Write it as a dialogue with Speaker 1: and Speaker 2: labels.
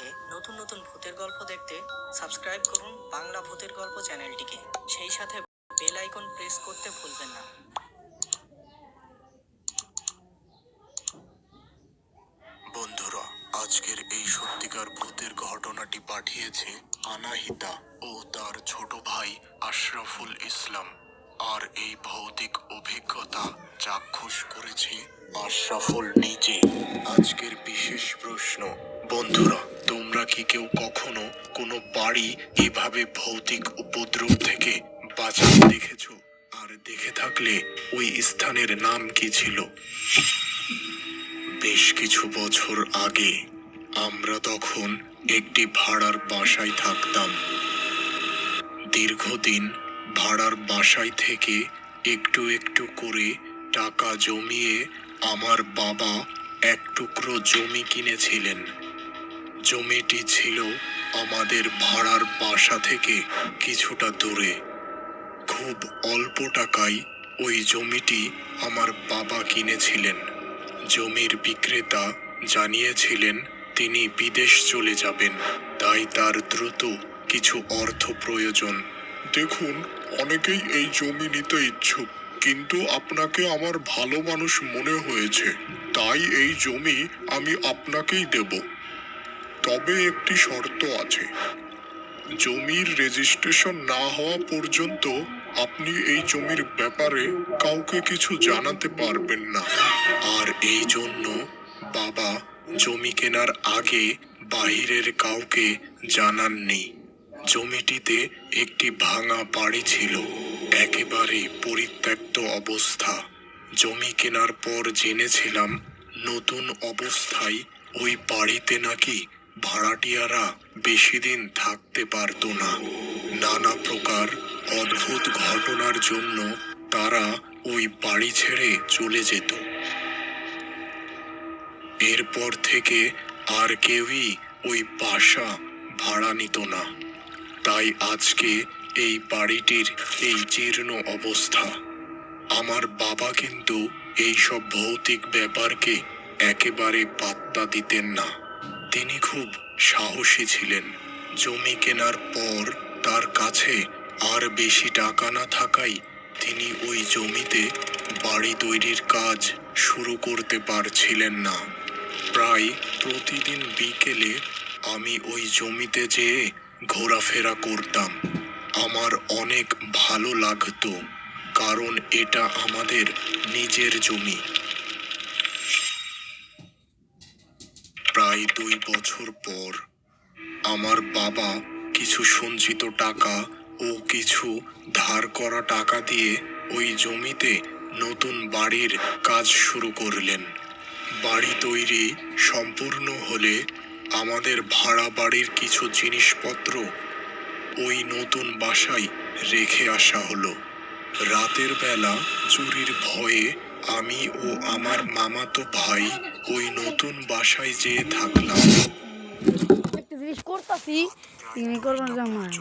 Speaker 1: সাথে নতুন নতুন ভূতের গল্প দেখতে সাবস্ক্রাইব করুন বাংলা ভূতের গল্প চ্যানেলটিকে। সেই সাথে বেল আইকন প্রেস করতে ভুলবেন না।
Speaker 2: বন্ধুরা, আজকের এই সত্যিকার ভূতের ঘটনাটি পাঠিয়েছে আনাহিতা ও তার ছোট ভাই আশরাফুল ইসলাম। আর এই ভৌতিক অভিজ্ঞতা চাক্ষুষ করেছে আশরাফুল নিজে। আজকের বিশেষ প্রশ্ন, বন্ধুরা, তোমরা কি কেউ কখনো কোনো বাড়ি এভাবে ভৌতিক উপদ্রব থেকে বাঁচাতে দেখেছো? আর দেখে থাকলে ওই স্থানের নাম কি ছিল? বেশ কিছু বছর আগে আমরা তখন একটি ভাড়ার বাসায় থাকতাম। দীর্ঘদিন ভাড়ার বাসায় থেকে একটু একটু করে টাকা জমিয়ে আমার বাবা এক টুকরো জমি কিনেছিলেন। জমিটি ছিল আমাদের ভাড়ার বাসা থেকে কিছুটা দূরে। খুব অল্প টাকায় ওই জমিটি আমার বাবা কিনেছিলেন। জমির বিক্রেতা জানিয়েছিলেন তিনি বিদেশ চলে যাবেন, তাই তার দ্রুত কিছু অর্থ প্রয়োজন। দেখুন, অনেকেই এই জমি নিতে ইচ্ছুক, কিন্তু আপনাকে আমার ভালো মানুষ মনে হয়েছে, তাই এই জমি আমি আপনাকেই দেব। তবে একটি শর্ত আছে, জমির রেজিস্ট্রেশন না হওয়া পর্যন্ত আপনি এই জমির ব্যাপারে কাউকে কিছু জানাতে পারবেন না। আর এই জন্য বাবা জমি কেনার আগে বাহিরের কাউকে জানাননি। জমিটিতে একটি ভাঙা বাড়ি ছিল, একেবারে পরিত্যক্ত অবস্থা। জমি কেনার পর জেনেছিলাম নতুন অবস্থায় ওই বাড়িতে নাকি ভাড়াটিয়ারা বেশি দিন থাকতে পারতো না। নানা প্রকার অদ্ভুত ঘটনার জন্য তারা ওই বাড়ি ছেড়ে চলে যেত। এরপর থেকে আর কেউই ওই বাসা ভাড়া নিত না। তাই আজকে এই বাড়িটির এই জীর্ণ অবস্থা। আমার বাবা কিন্তু এইসব ভৌতিক ব্যাপারকে একেবারে পাত্তা দিতেন না। তিনি খুব সাহসী ছিলেন। জমি কেনার পর তার কাছে আর বেশি টাকা না থাকায় তিনি ওই জমিতে বাড়ি তৈরির কাজ শুরু করতে পারছিলেন না। প্রায় প্রতিদিন বিকেলে আমি ওই জমিতে যেয়ে ঘোরাফেরা করতাম। আমার অনেক ভালো লাগতো, কারণ এটা আমাদের নিজের জমি। প্রায় 2 বছর পর আমার বাবা কিছু সঞ্চিত টাকা ও কিছু ধার করা টাকা দিয়ে ওই জমিতে নতুন বাড়ির কাজ শুরু করলেন। বাড়ি তৈরি সম্পূর্ণ হলে আমাদের ভাড়া বাড়ির কিছু জিনিসপত্র ওই নতুন বাসায় রেখে আসা হলো। রাতের বেলা চুরির ভয়ে আমি ও আমার মামাতো ভাই ওই নতুন বাসায় যেয়ে থাকলাম।
Speaker 3: একটা জিনিস করতাছি, তিনি করবেন জামাই।